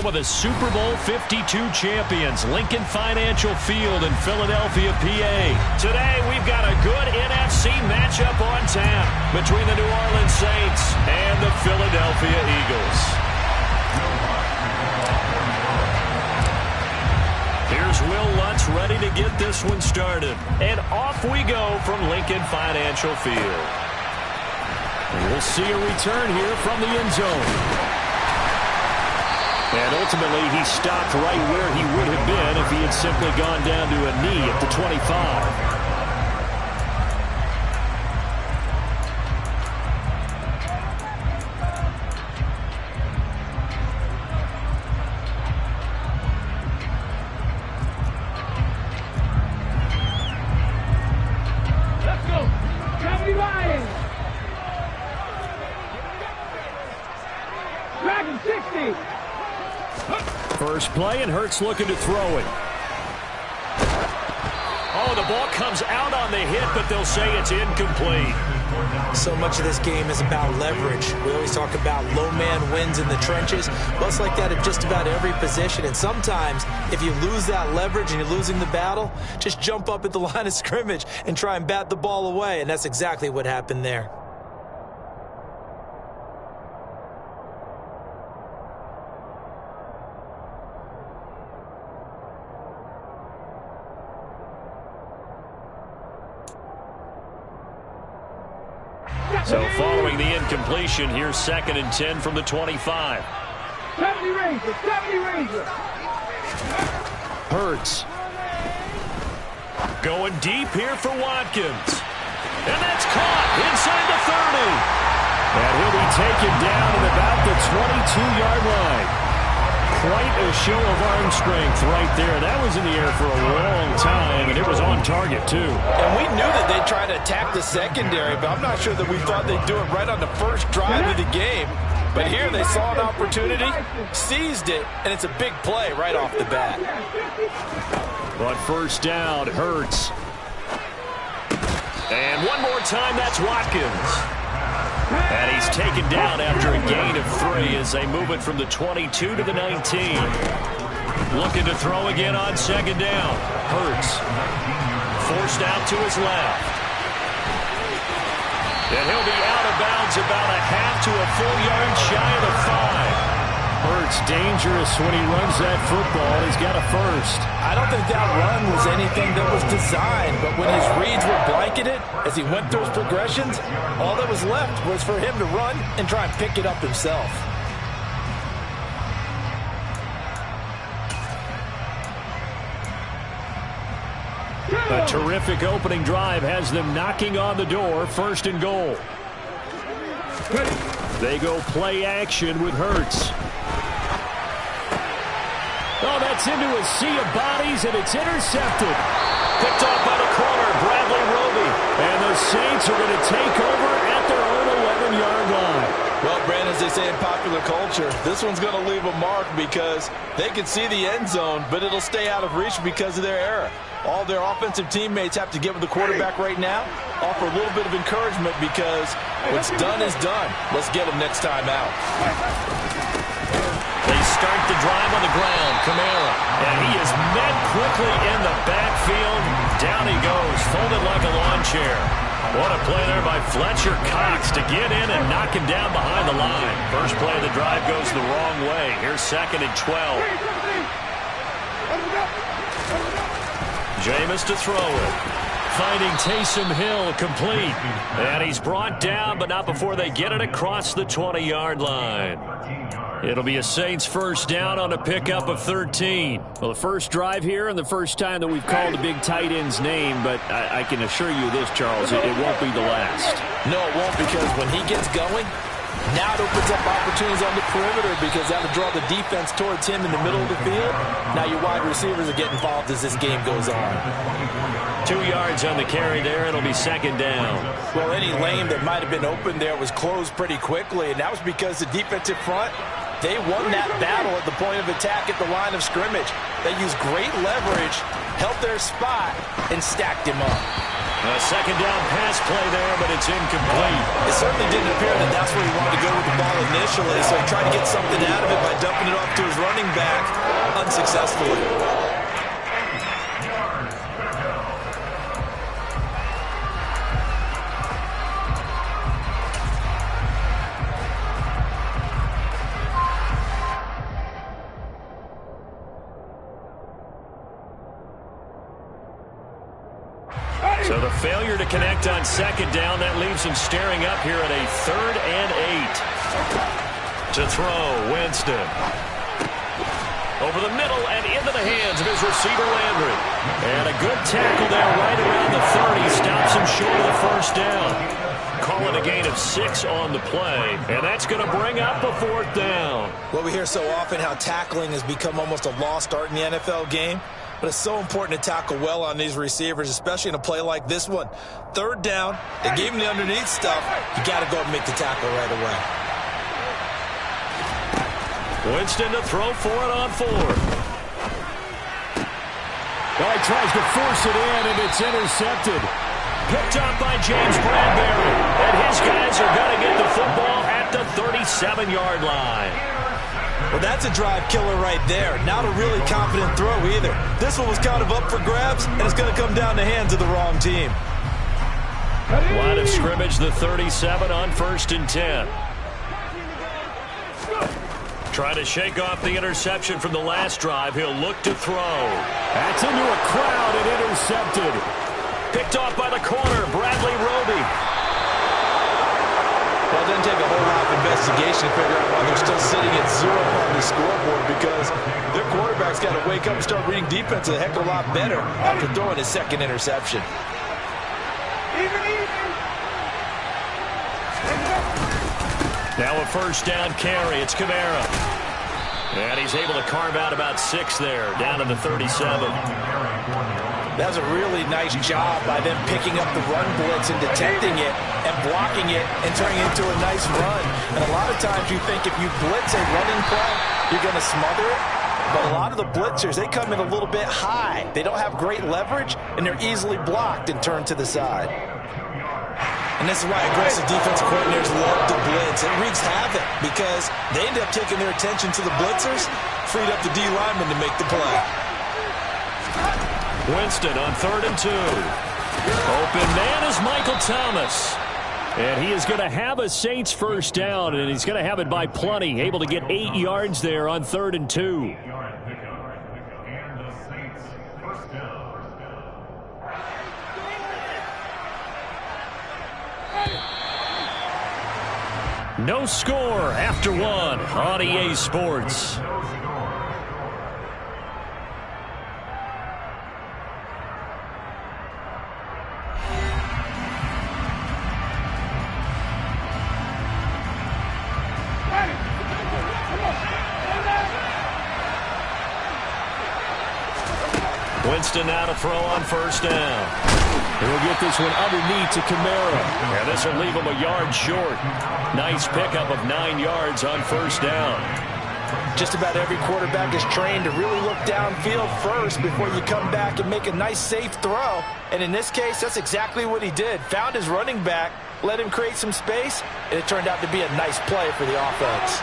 of the Super Bowl 52 champions, Lincoln Financial Field in Philadelphia, PA. Today, we've got a good NFC matchup on tap between the New Orleans Saints and the Philadelphia Eagles. Here's Will Lutz ready to get this one started. And off we go from Lincoln Financial Field. And we'll see a return here from the end zone. And ultimately, he stopped right where he would have been if he had simply gone down to a knee at the 25. First play, and Hurts looking to throw it. Oh, the ball comes out on the hit, but they'll say it's incomplete. So much of this game is about leverage. We always talk about low man wins in the trenches. Well, it's like that at just about every position. And sometimes, if you lose that leverage and you're losing the battle, just jump up at the line of scrimmage and try and bat the ball away. And that's exactly what happened there. So following the incompletion, here's 2nd and 10 from the 25. 70 Ranger. Hurts. Going deep here for Watkins. And that's caught inside the 30. And he'll be taken down at about the 22-yard line. Quite a show of arm strength right there. That was in the air for a long time, and it was on target, too. And we knew that they'd try to attack the secondary, but I'm not sure that we thought they'd do it right on the first drive of the game. But here they saw an opportunity, seized it, and it's a big play right off the bat. But first down, Hurts. And one more time, that's Watkins. And he's taken down after a gain of 3 as they move it from the 22 to the 19. Looking to throw again on 2nd down. Hurts. Forced out to his left. And he'll be out of bounds about a half to a full yard shy of the 5. Hurts dangerous when he runs that football. He's got a first. I don't think that run was anything that was designed, but when his reads were blanketed, as he went through his progressions, all that was left was for him to run and try and pick it up himself. A terrific opening drive has them knocking on the door. 1st and goal. They go play action with Hurts. Oh, that's into a sea of bodies, and it's intercepted. Picked off by the corner, Bradley Roby. And the Saints are going to take over at their own 11-yard line. Well, Brandon, as they say in popular culture, this one's going to leave a mark because they can see the end zone, but it'll stay out of reach because of their error. All their offensive teammates have to get with the quarterback right now, offer a little bit of encouragement because what's done is done. Let's get them next time out. They start the drive on the ground. Kamara. And he is met quickly in the backfield. Down he goes, folded like a lawn chair. What a play there by Fletcher Cox to get in and knock him down behind the line. First play of the drive goes the wrong way. Here's 2nd and 12. Jameis to throw it. Finding Taysom Hill complete. And he's brought down, but not before they get it across the 20-yard line. It'll be a Saints first down on a pickup of 13. Well, the first drive here and the first time that we've called a big tight end's name, but I can assure you this, Charles, it won't be the last. No, it won't, because when he gets going, now it opens up opportunities on the perimeter because that'll draw the defense towards him in the middle of the field. Now your wide receivers are getting involved as this game goes on. 2 yards on the carry there. It'll be 2nd down. Well, any lane that might have been open there was closed pretty quickly, and that was because the defensive front, they won that battle at the point of attack at the line of scrimmage. They used great leverage, held their spot, and stacked him up. A second down pass play there, but it's incomplete. It certainly didn't appear that that's where he wanted to go with the ball initially, so he tried to get something out of it by dumping it off to his running back unsuccessfully. So the failure to connect on second down, that leaves him staring up here at a 3rd and 8. To throw, Winston. Over the middle and into the hands of his receiver, Landry. And a good tackle there right around the 30. Stops him short of the first down. Call it a gain of 6 on the play. And that's going to bring up a 4th down. Well, we hear so often how tackling has become almost a lost art in the NFL game. But it's so important to tackle well on these receivers, especially in a play like this one. 3rd down, they gave him the underneath stuff. You got to go and make the tackle right away. Winston to throw for it on 4th. Well, he tries to force it in, and it's intercepted. Picked up by James Bradbury. And his guys are going to get the football at the 37-yard line. Well, that's a drive killer right there. Not a really confident throw either. This one was kind of up for grabs, and it's going to come down the hands of the wrong team. Line of scrimmage, the 37 on 1st and 10. Trying to shake off the interception from the last drive. He'll look to throw. That's into a crowd and intercepted. Picked off by the corner, Bradley Roby. Well, it doesn't take a whole lot of investigation to figure out why they're still sitting at 0 on the scoreboard, because their quarterback's got to wake up and start reading defense a heck of a lot better after throwing his 2nd interception. Now a 1st down carry. It's Kamara. And he's able to carve out about 6 there, down to the 37. That was a really nice job by them picking up the run blitz and detecting it and blocking it and turning it into a nice run. And a lot of times you think if you blitz a running play, you're going to smother it. But a lot of the blitzers, they come in a little bit high. They don't have great leverage, and they're easily blocked and turned to the side. And this is why aggressive defensive coordinators love to blitz. It wreaks havoc because they end up taking their attention to the blitzers, freed up the D lineman to make the play. Winston on 3rd and 2. Open man is Michael Thomas. And he is going to have a Saints 1st down, and he's going to have it by plenty. Able to get 8 yards there on 3rd and 2. No score after 1 on EA Sports. Winston now to throw on 1st down. He'll get this one underneath to Kamara. And this will leave him a yard short. Nice pickup of 9 yards on 1st down. Just about every quarterback is trained to really look downfield first before you come back and make a nice, safe throw. And in this case, that's exactly what he did. Found his running back, let him create some space, and it turned out to be a nice play for the offense.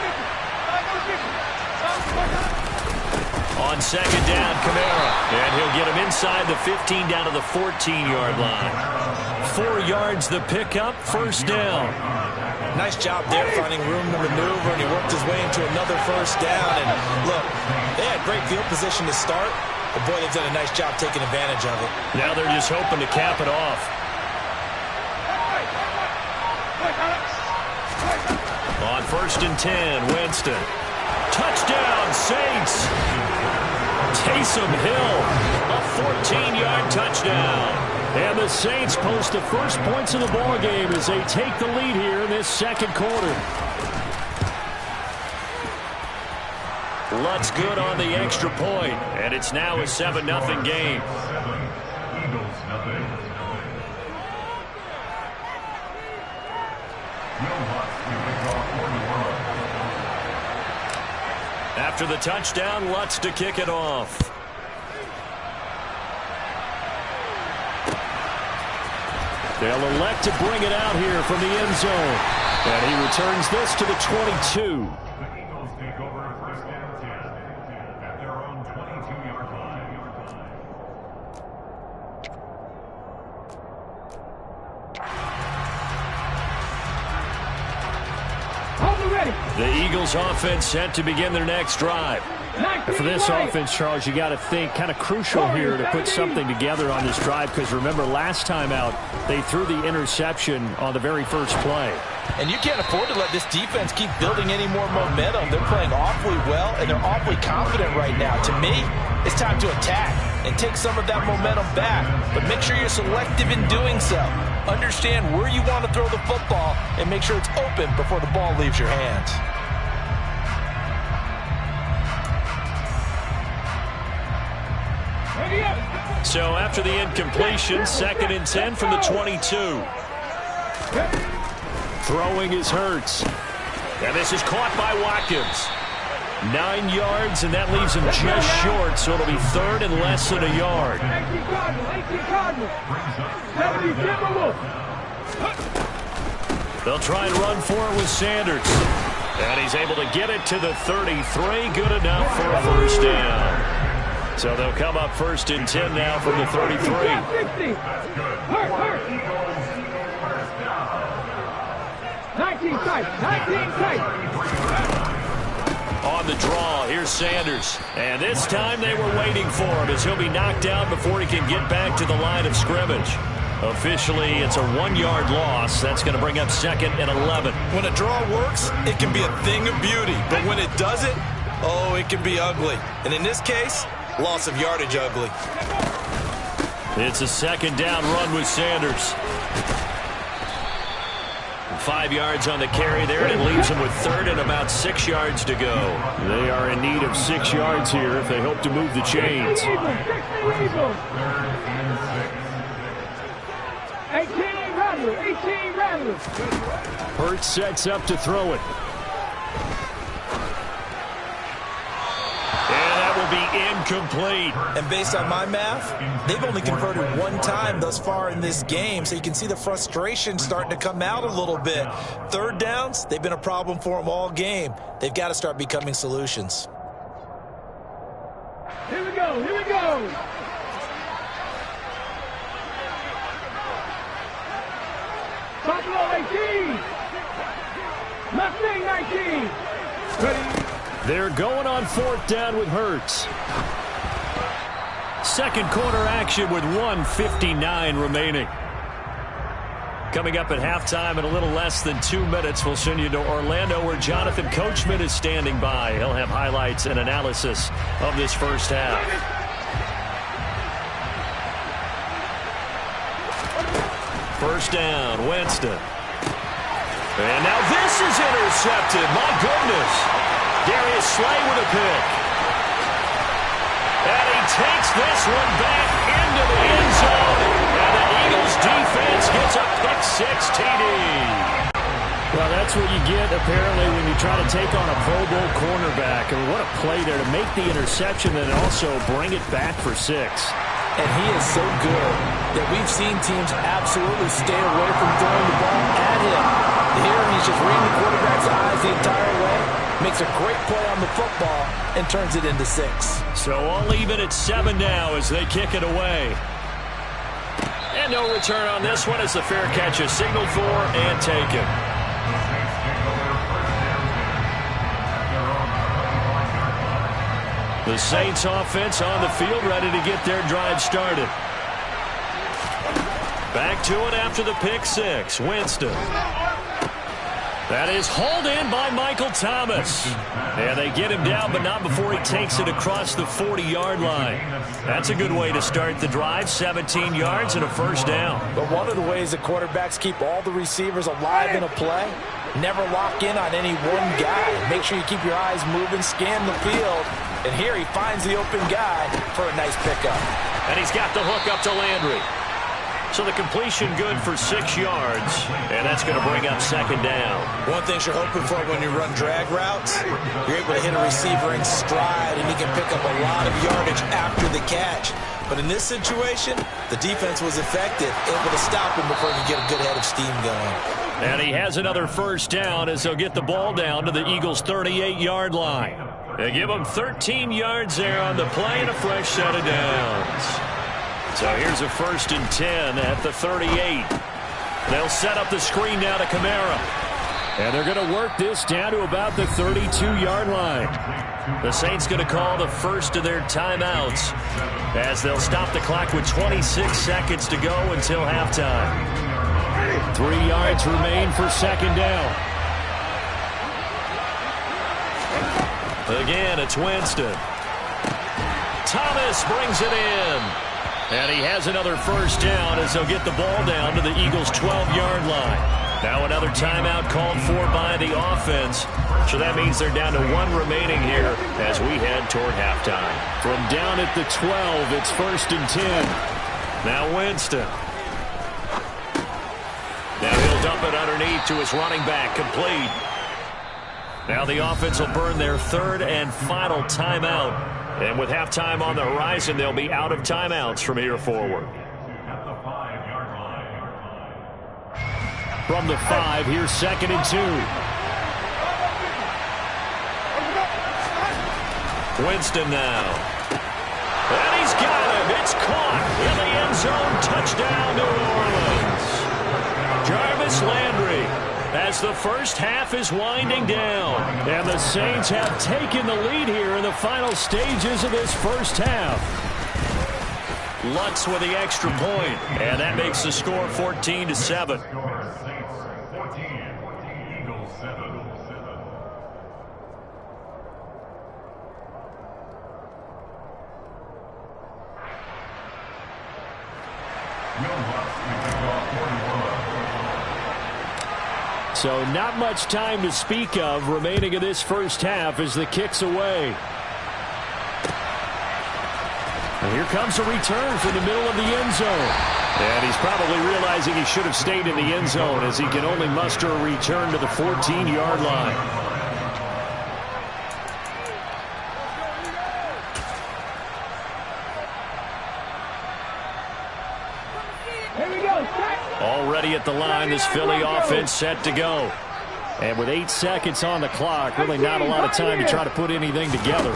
On 2nd down, Kamara. And he'll get him inside the 15 down to the 14-yard line. 4 yards the pickup, 1st down. Nice job there finding room to maneuver, and he worked his way into another 1st down. And look, they had great field position to start, but boy, they've done a nice job taking advantage of it. Now they're just hoping to cap it off. On 1st and 10, Winston. Touchdown, Saints. Taysom Hill, a 14-yard touchdown. And the Saints post the first points of the ballgame as they take the lead here in this 2nd quarter. Lutz good on the extra point, and it's now a 7-0 game. After the touchdown, Lutz to kick it off. They'll elect to bring it out here from the end zone. And he returns this to the 22. The Eagles offense set to begin their next drive. For this offense, Charles, you got to think kind of crucial here to put something together on this drive, because remember last time out they threw the interception on the very first play. And you can't afford to let this defense keep building any more momentum. They're playing awfully well, and they're awfully confident right now. To me, it's time to attack and take some of that momentum back. But make sure you're selective in doing so. Understand where you want to throw the football and make sure it's open before the ball leaves your hands. So after the incompletion, 2nd and 10 from the 22. Throwing is Hurts. And this is caught by Watkins. 9 yards, and that leaves him just short, so it'll be 3rd and less than a yard. They'll try and run for it with Sanders. And he's able to get it to the 33. Good enough for a first down. So they'll come up 1st and 10 now from the 33. 19 tight. On the draw, here's Sanders. And this time they were waiting for him, as he'll be knocked down before he can get back to the line of scrimmage. Officially, it's a 1-yard loss. That's going to bring up 2nd and 11. When a draw works, it can be a thing of beauty. But when it doesn't, oh, it can be ugly. And in this case, loss of yardage ugly. It's a 2nd down run with Sanders. 5 yards on the carry there, and it leaves them with 3rd and about 6 yards to go. They are in need of 6 yards here if they hope to move the chains. 18 Rattler. Hurts sets up to throw it. Be incomplete. And based on my math, they've only converted 1 time thus far in this game, so you can see the frustration starting to come out a little bit. 3rd downs, they've been a problem for them all game. They've got to start becoming solutions. Here we go. Buffalo 18. Mustang 19. Ready. They're going on 4th down with Hurts. 2nd quarter action with 1:59 remaining. Coming up at halftime in a little less than 2 minutes, we'll send you to Orlando, where Jonathan Coachman is standing by. He'll have highlights and analysis of this first half. First down, Winston. And now this is intercepted. My goodness. Darius Slay with a pick. And he takes this one back into the end zone. And the Eagles defense gets a pick-6 TD. Well, that's what you get, apparently, when you try to take on a Pro Bowl cornerback. I mean, what a play there to make the interception and also bring it back for 6. And he is so good that we've seen teams absolutely stay away from throwing the ball at him. Here, he's just reading the quarterback's eyes the entire way. Makes a great play on the football and turns it into 6. So all even at 7 now as they kick it away. And no return on this one as the fair catch is signaled for and taken. The Saints offense on the field, ready to get their drive started. Back to it after the pick-6. Winston. That is hauled in by Michael Thomas. And they get him down, but not before he takes it across the 40-yard line. That's a good way to start the drive. 17 yards and a first down. But one of the ways that quarterbacks keep all the receivers alive in a play, never lock in on any one guy. Make sure you keep your eyes moving, scan the field. And here he finds the open guy for a nice pickup. And he's got the hook up to Landry. So the completion good for 6 yards, and that's going to bring up second down. One thing you're hoping for when you run drag routes, you're able to hit a receiver in stride, and he can pick up a lot of yardage after the catch. But in this situation, the defense was effective, able to stop him before he could get a good head of steam going. And he has another first down as they'll get the ball down to the Eagles' 38-yard line. They give him 13 yards there on the play and a fresh set of downs. So here's a 1st and 10 at the 38. They'll set up the screen down to Kamara. And they're going to work this down to about the 32-yard line. The Saints going to call the first of their timeouts as they'll stop the clock with 26 seconds to go until halftime. 3 yards remain for second down. Again, it's Winston. Thomas brings it in. And he has another first down as they'll get the ball down to the Eagles' 12-yard line. Now another timeout called for by the offense. So that means they're down to 1 remaining here as we head toward halftime. From down at the 12, it's 1st and 10. Now Winston. Now he'll dump it underneath to his running back, complete. Now the offense will burn their 3rd and final timeout. And with halftime on the horizon, they'll be out of timeouts from here forward. From the 5, here's 2nd and 2. Winston now. And he's got him. It's caught in the end zone. Touchdown, New Orleans. Jarvis Landry, as the first half is winding down. And the Saints have taken the lead here in the final stages of this first half. Lutz with the extra point, and that makes the score 14-7. So not much time to speak of remaining in this first half as the kick's away. And here comes a return from the middle of the end zone. And he's probably realizing he should have stayed in the end zone as he can only muster a return to the 14-yard line. Already at the line, this Philly offense set to go. And with 8 seconds on the clock, really not a lot of time to try to put anything together.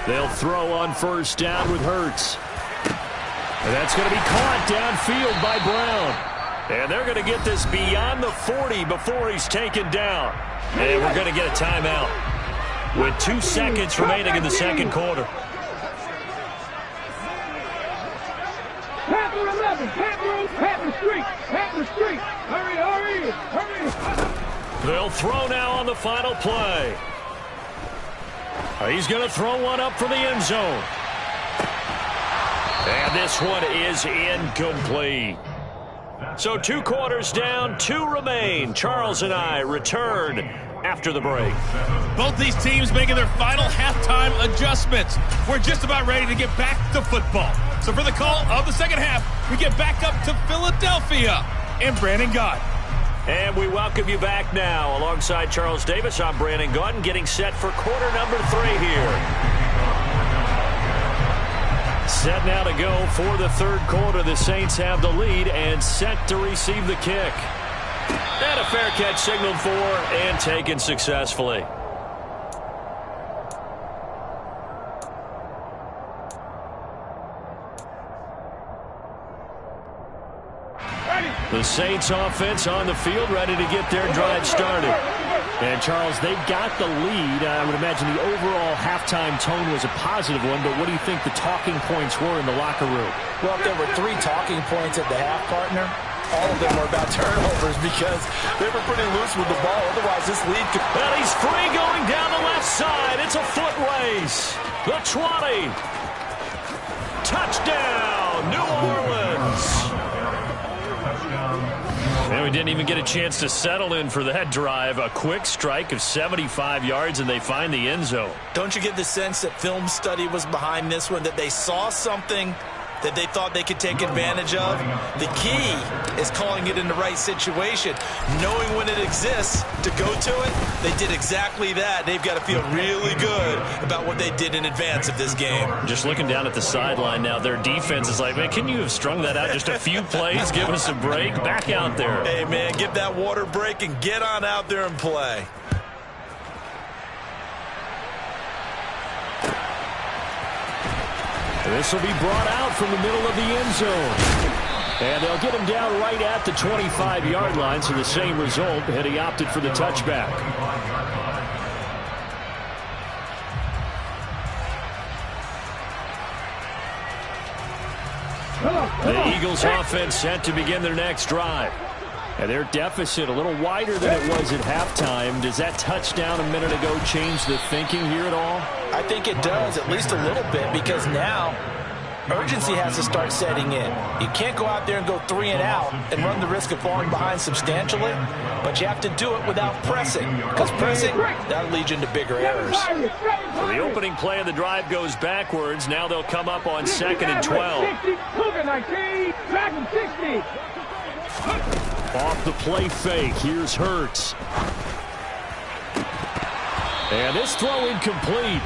They'll throw on first down with Hurts. And that's going to be caught downfield by Brown. And they're going to get this beyond the 40 before he's taken down. And we're going to get a timeout with 2 seconds remaining in the second quarter. Panther 11, Panther Street. Hurry. They'll throw now on the final play. He's going to throw one up for the end zone. And this one is incomplete. So 2 quarters down, 2 remain. Charles and I return after the break. Both these teams making their final halftime adjustments. We're just about ready to get back to football. So for the call of the second half, we get back up to Philadelphia and Brandon Gaudin. And we welcome you back now. Alongside Charles Davis, I'm Brandon Gaudin, getting set for quarter number 3 here. Set now to go for the third quarter. The Saints have the lead and set to receive the kick. And a fair catch signaled for and taken successfully. The Saints offense on the field, ready to get their drive started. And, Charles, they've got the lead. I would imagine the overall halftime tone was a positive one, but what do you think the talking points were in the locker room? Well, if there were 3 talking points at the half, partner, all of them were about turnovers because they were pretty loose with the ball. Otherwise, this lead could... Well, he's free going down the left side. It's a foot race. The 20. Touchdown, New Orleans. And we didn't even get a chance to settle in for that drive. A quick strike of 75 yards, and they find the end zone. Don't you get the sense that film study was behind this one, that they saw something that they thought they could take advantage of. The key is calling it in the right situation. Knowing when it exists to go to it, they did exactly that. They've got to feel really good about what they did in advance of this game. Just looking down at the sideline now, their defense is like, man, can you have strung that out just a few plays? Give us a break. Back out there. Hey, man, give that water break and get on out there and play. This will be brought out from the middle of the end zone. And they'll get him down right at the 25-yard line, so the same result, had he opted for the touchback. The Eagles offense set to begin their next drive. And their deficit a little wider than it was at halftime. Does that touchdown a minute ago change the thinking here at all? I think it does, at least a little bit, because now urgency has to start setting in. You can't go out there and go 3 and out and run the risk of falling behind substantially, but you have to do it without pressing, because pressing, that'll lead you into bigger errors. So the opening play of the drive goes backwards. Now they'll come up on 2nd and 12. Off the play fake, here's Hurts. And this throw incomplete.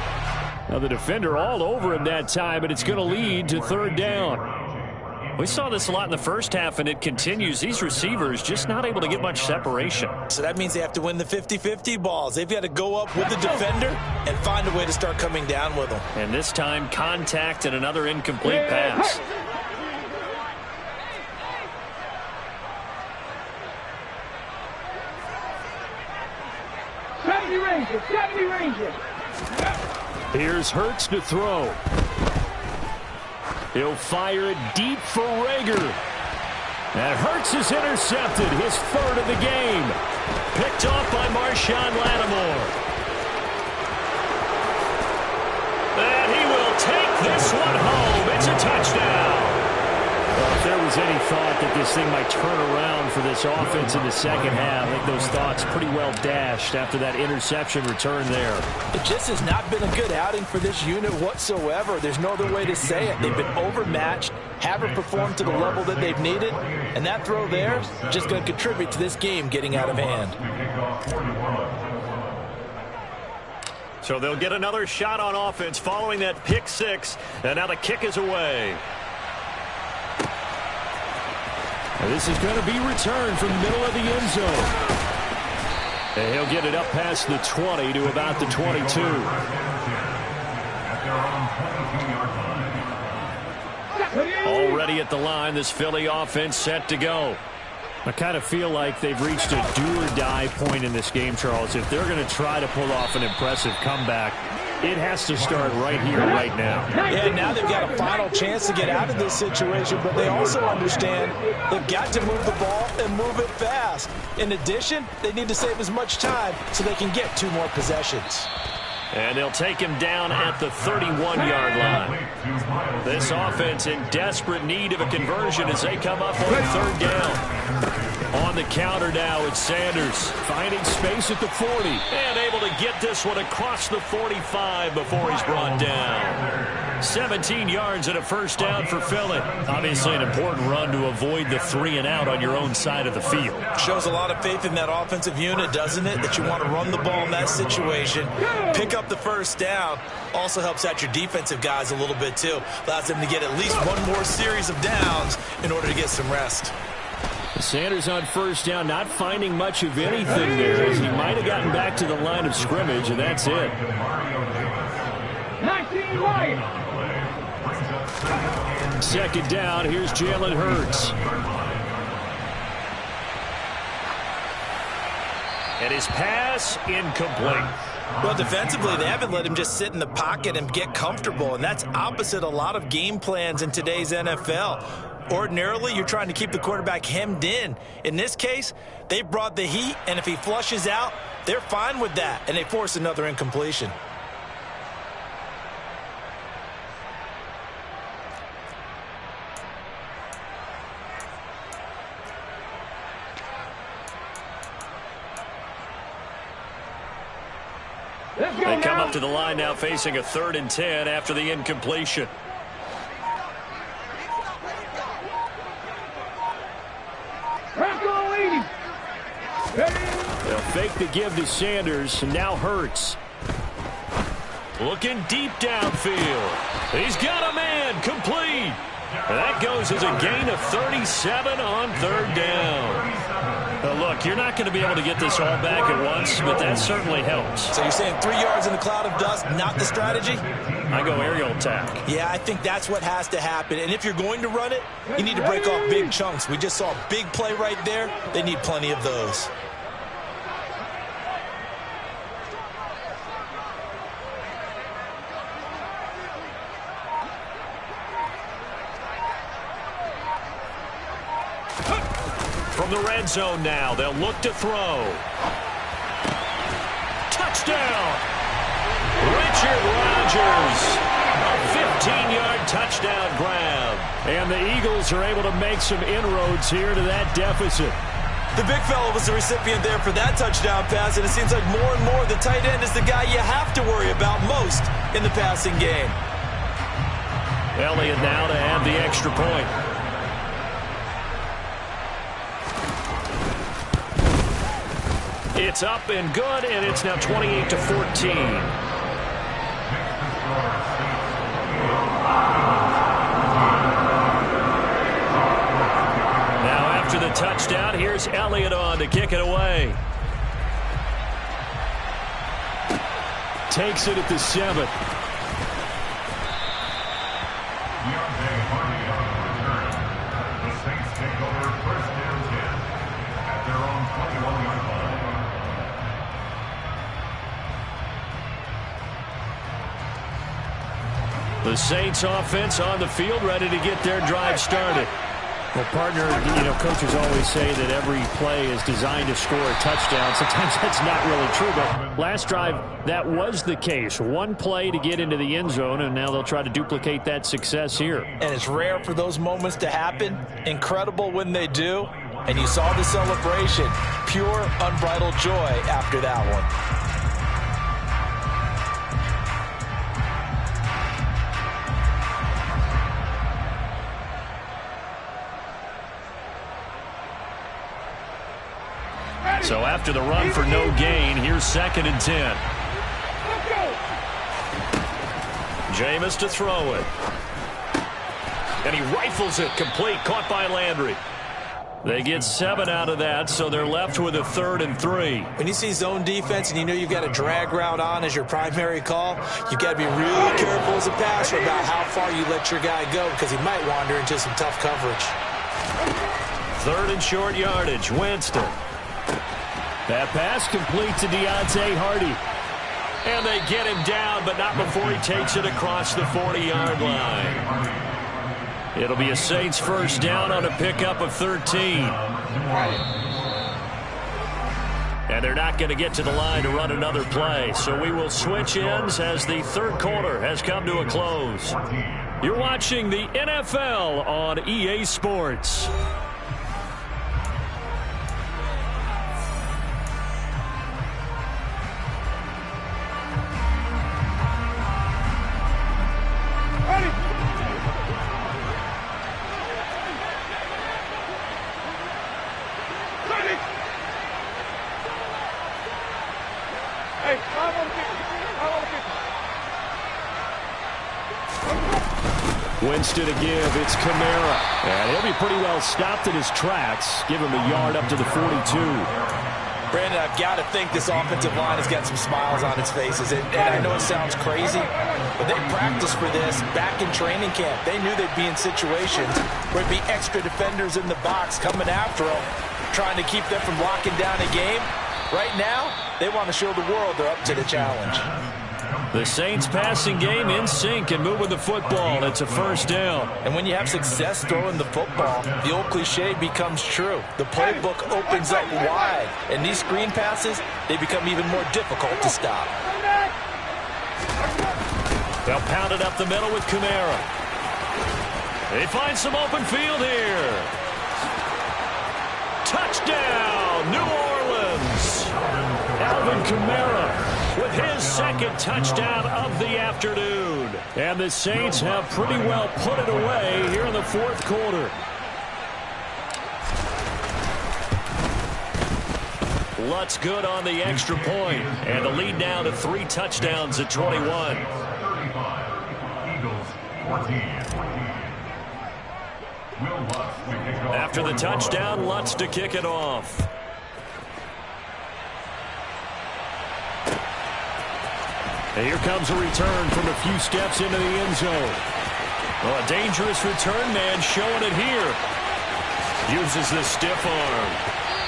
Now the defender all over him that time, and it's going to lead to 3rd down. We saw this a lot in the first half, and it continues. These receivers just not able to get much separation. So that means they have to win the 50-50 balls. They've got to go up with the defender and find a way to start coming down with them. And this time, contact and another incomplete pass. Here's Hurts to throw. He'll fire it deep for Rager. And Hurts is intercepted, his 3rd of the game. Picked off by Marshawn Lattimore. And he will take this one home. It's a touchdown. Well, if there was any thought that this thing might turn around for this offense in the second half, I think those thoughts pretty well dashed after that interception return there. It just has not been a good outing for this unit whatsoever. There's no other way to say it. They've been overmatched, haven't performed to the level that they've needed, and that throw there is just going to contribute to this game getting out of hand. So they'll get another shot on offense following that pick 6, and now the kick is away. This is going to be returned from the middle of the end zone. And he'll get it up past the 20 to about the 22. Already at the line, this Philly offense set to go. I kind of feel like they've reached a do-or-die point in this game, Charles. If they're going to try to pull off an impressive comeback, it has to start right here, right now. Yeah, now they've got a final chance to get out of this situation, but they also understand they've got to move the ball and move it fast. In addition, they need to save as much time so they can get 2 more possessions. And they'll take him down at the 31-yard line. This offense in desperate need of a conversion as they come up on 3rd down. On the counter now, it's Sanders finding space at the 40 and able to get this one across the 45 before he's brought down. 17 yards and a 1st down for Philly. Obviously an important run to avoid the 3 and out on your own side of the field. Shows a lot of faith in that offensive unit, doesn't it? That you want to run the ball in that situation. Pick up the 1st down. Also helps out your defensive guys a little bit too. Allows them to get at least 1 more series of downs in order to get some rest. Sanders on 1st down, not finding much of anything there, as he might have gotten back to the line of scrimmage, and that's it. 2nd down, here's Jalen Hurts. And his pass incomplete. Well, defensively, they haven't let him just sit in the pocket and get comfortable, and that's opposite a lot of game plans in today's NFL. Ordinarily, you're trying to keep the quarterback hemmed in. In this case, they brought the heat, and if he flushes out, they're fine with that, and they force another incompletion. They come up to the line now facing a 3rd and 10 after the incompletion. the give to Sanders, and now Hurts. Looking deep downfield. He's got a man, complete. And that goes as a gain of 37 on third down. Look, you're not going to be able to get this all back at once, but that certainly helps. So you're saying 3 yards in the cloud of dust, not the strategy? I go aerial attack. Yeah, I think that's what has to happen. And if you're going to run it, you need to break off big chunks. We just saw a big play right there. They need plenty of those. From the red zone now, they'll look to throw. Touchdown! Richard Rodgers, a 15-yard touchdown grab. And the Eagles are able to make some inroads here to that deficit. The big fella was the recipient there for that touchdown pass, and it seems like more and more the tight end is the guy you have to worry about most in the passing game. Elliott now to add the extra point. It's up and good, and it's now 28-14. Now after the touchdown, here's Elliott on to kick it away. Takes it at the 7. The Saints offense on the field, ready to get their drive started. Well, partner, coaches always say that every play is designed to score a touchdown. Sometimes that's not really true, but last drive, that was the case. One play to get into the end zone, and now they'll try to duplicate that success here. And it's rare for those moments to happen. Incredible when they do. And you saw the celebration. Pure, unbridled joy after that one. So after the run for no gain, here's 2nd and 10. Jameis to throw it. And he rifles it complete, caught by Landry. They get 7 out of that, so they're left with a 3rd and 3. When you see zone defense and you know you've got a drag route on as your primary call, you've got to be really careful as a passer about how far you let your guy go because he might wander into some tough coverage. 3rd and short yardage, Winston. That pass complete to Deontay Hardy. And they get him down, but not before he takes it across the 40-yard line. It'll be a Saints first down on a pickup of 13. And they're not going to get to the line to run another play. So we will switch ends as the 3rd quarter has come to a close. You're watching the NFL on EA Sports. Winston to give. It's Kamara. And he'll be pretty well stopped in his tracks. Give him a yard up to the 42. Brandon, I've got to think this offensive line has got some smiles on its faces. And I know it sounds crazy, but they practiced for this back in training camp. They knew they'd be in situations where it'd be extra defenders in the box coming after them, trying to keep them from locking down a game. Right now, they want to show the world they're up to the challenge. The Saints passing game in sync and moving the football. It's a first down. And when you have success throwing the football, the old cliche becomes true. The playbook opens up wide, and these screen passes, they become even more difficult to stop. They'll pound it up the middle with Kamara. They find some open field here. Touchdown, New Orleans. Alvin Kamara with his 2nd touchdown of the afternoon. And the Saints have pretty well put it away here in the 4th quarter. Lutz good on the extra point. And the lead now to 3 touchdowns at 21. After the touchdown, Lutz to kick it off. And here comes a return from a few steps into the end zone. Well, a dangerous return man showing it here. Uses the stiff arm.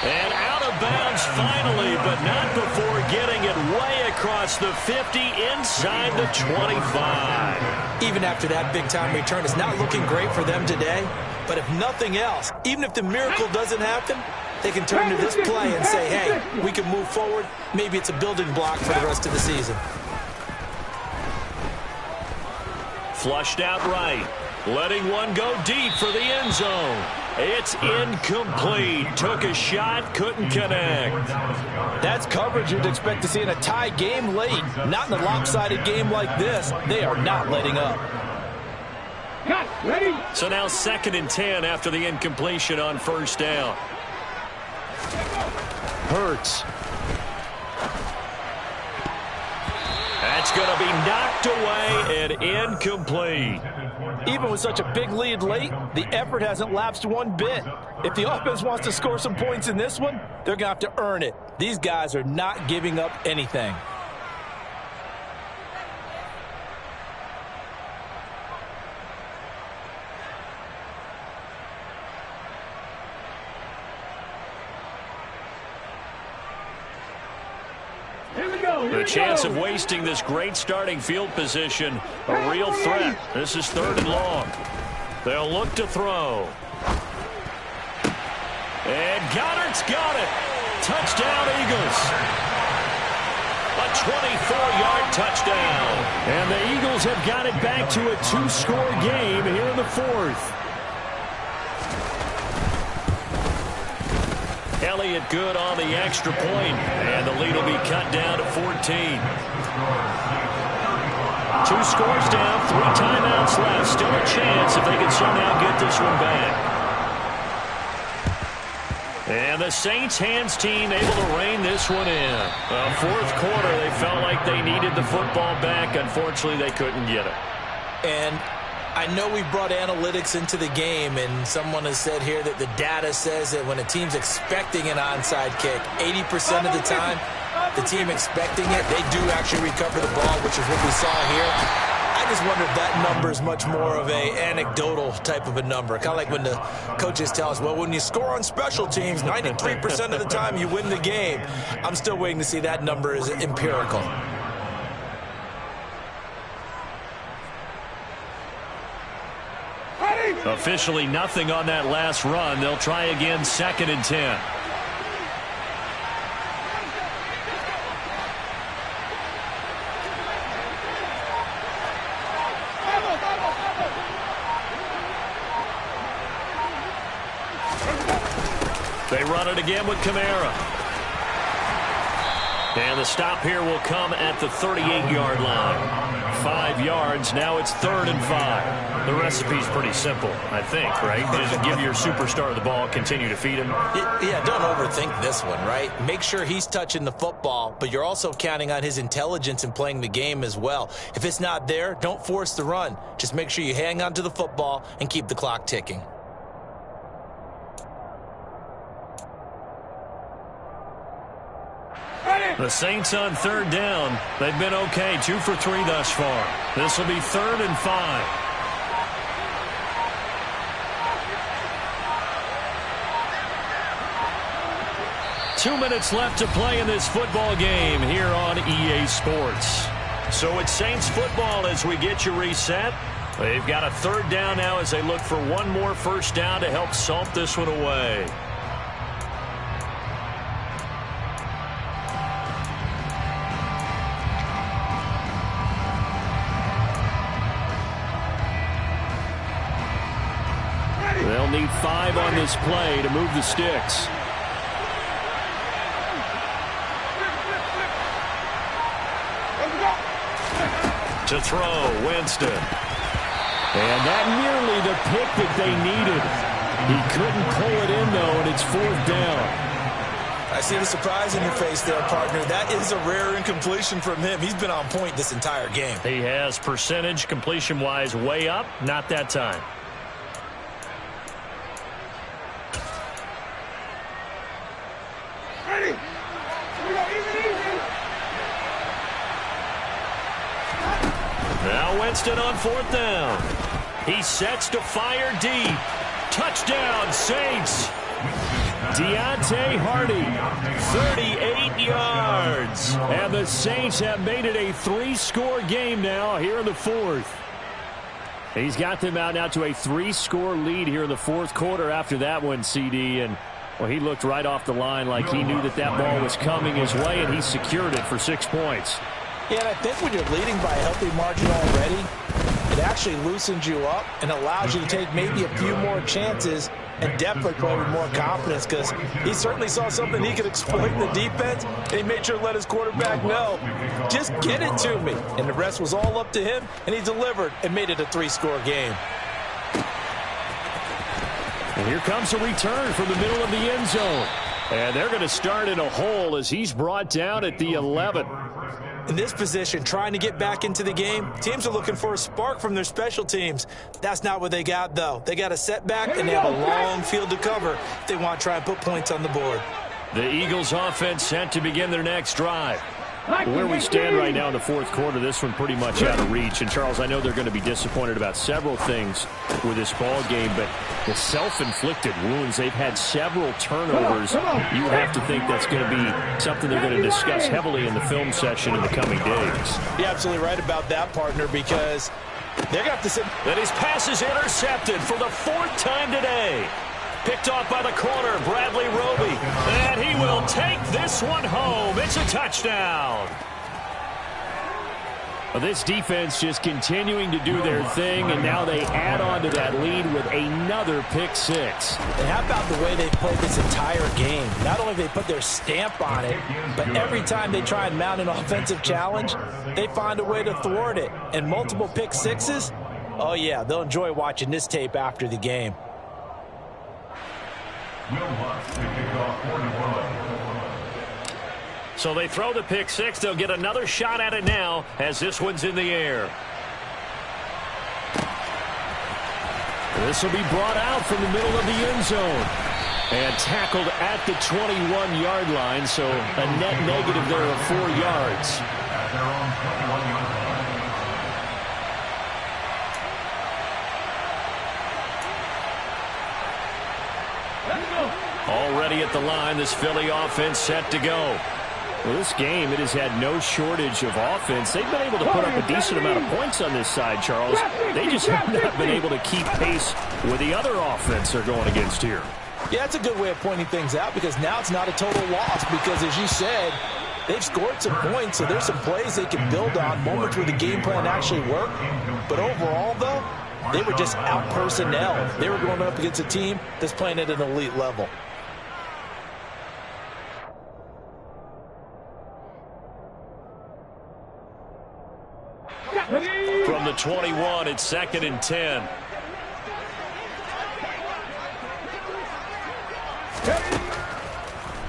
And out of bounds finally, but not before getting it way across the 50 inside the 25. Even after that big-time return, it's not looking great for them today. But if nothing else, even if the miracle doesn't happen, they can turn to this play and say, hey, we can move forward. Maybe it's a building block for the rest of the season. Flushed out right. Letting one go deep for the end zone. It's incomplete. Took a shot, couldn't connect. That's coverage you'd expect to see in a tie game late. Not in a lopsided game like this. They are not letting up. Ready? So now 2nd and 10 after the incompletion on first down. Hurts. That's going to be knocked away and incomplete. Even with such a big lead late, the effort hasn't lapsed one bit. If the offense wants to score some points in this one, they're going to have to earn it. These guys are not giving up anything. The chance of wasting this great starting field position, a real threat. This is 3rd and long. They'll look to throw. And Goddard's got it. Touchdown, Eagles. A 24-yard touchdown. And the Eagles have got it back to a 2-score game here in the 4th. Elliott good on the extra point, and the lead will be cut down to 14. 2 scores down, 3 timeouts left. Still a chance if they can somehow get this one back. And the Saints hands team able to rein this one in. Fourth quarter, they felt like they needed the football back. Unfortunately, they couldn't get it. And I know we brought analytics into the game, and someone has said here that the data says that when a team's expecting an onside kick, 80% of the time, the team expecting it, they do actually recover the ball, which is what we saw here. I just wonder if that number is much more of a anecdotal type of a number. Kind of like when the coaches tell us, well, when you score on special teams, 93% of the time you win the game. I'm still waiting to see that number is empirical. Officially nothing on that last run. They'll try again 2nd and 10. They run it again with Kamara. And the stop here will come at the 38-yard line. 5 yards. Now it's 3rd and 5. The recipe's pretty simple, I think, right? Just give your superstar the ball, continue to feed him. Yeah, don't overthink this one, right? Make sure he's touching the football, but you're also counting on his intelligence in playing the game as well. If it's not there, don't force the run. Just make sure you hang on to the football and keep the clock ticking. The Saints on 3rd down. They've been okay, 2 for 3 thus far. This will be 3rd and 5. Two minutes left to play in this football game here on EA Sports. So it's Saints football as we get you reset. They've got a 3rd down now as they look for one more first down to help salt this one away. They'll need 5 on this play to move the sticks. To throw, Winston. And that nearly the pick that they needed. He couldn't pull it in, though, and it's 4th down. I see the surprise in your face there, partner. That is a rare incompletion from him. He's been on point this entire game. He has percentage completion-wise way up. Not that time. Ready? Now Winston on 4th down. He sets to fire deep. Touchdown, Saints. Deontay Hardy, 38 yards. And the Saints have made it a 3-score game now here in the 4th. He's got them out now to a 3-score lead here in the 4th quarter after that one, CD. And, well, he looked right off the line like he knew that that ball was coming his way, and he secured it for 6 points. Yeah, and I think when you're leading by a healthy margin already, it actually loosens you up and allows you to take maybe a few more chances and definitely play with more confidence, because he certainly saw something he could exploit in the defense, and he made sure to let his quarterback know, just get it to me. And the rest was all up to him, and he delivered and made it a 3-score game. And here comes a return from the middle of the end zone. And they're going to start in a hole as he's brought down at the 11. In this position, trying to get back into the game, teams are looking for a spark from their special teams. That's not what they got, though. They got a setback, and they have a long field to cover if they want to try and put points on the board. The Eagles offense set to begin their next drive. Where we stand right now in the 4th quarter, this one pretty much out of reach. And, Charles, I know they're going to be disappointed about several things with this ball game, but the self-inflicted wounds, they've had several turnovers. You have to think that's going to be something they're going to discuss heavily in the film session in the coming days. You're absolutely right about that, partner, because they're going to have to sit. And his pass is intercepted for the 4th time today. Picked off by the corner, Bradley Roby. And he will take this one home. It's a touchdown. Well, this defense just continuing to do their thing, and now they add on to that lead with another pick 6. And how about the way they played this entire game? Not only have they put their stamp on it, but every time they try and mount an offensive challenge, they find a way to thwart it. And multiple pick 6s, oh yeah, they'll enjoy watching this tape after the game. So they throw the pick 6. They'll get another shot at it now as this one's in the air. This will be brought out from the middle of the end zone. And tackled at the 21-yard line, so a net negative there of 4 yards. Already at the line, this Philly offense set to go. Well, this game, it has had no shortage of offense. They've been able to put up a decent amount of points on this side, Charles. They just have not been able to keep pace with the other offense they're going against here. Yeah, that's a good way of pointing things out, because now it's not a total loss, because as you said, they've scored some points, so there's some plays they can build on, moments where the game plan actually worked. But overall, though, they were just out personnel. They were going up against a team that's playing at an elite level. From the 21, it's 2nd and 10.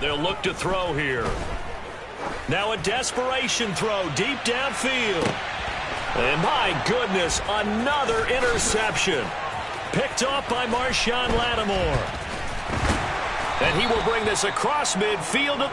They'll look to throw here. Now a desperation throw deep downfield. And my goodness, another interception. Picked off by Marshawn Lattimore. And he will bring this across midfield.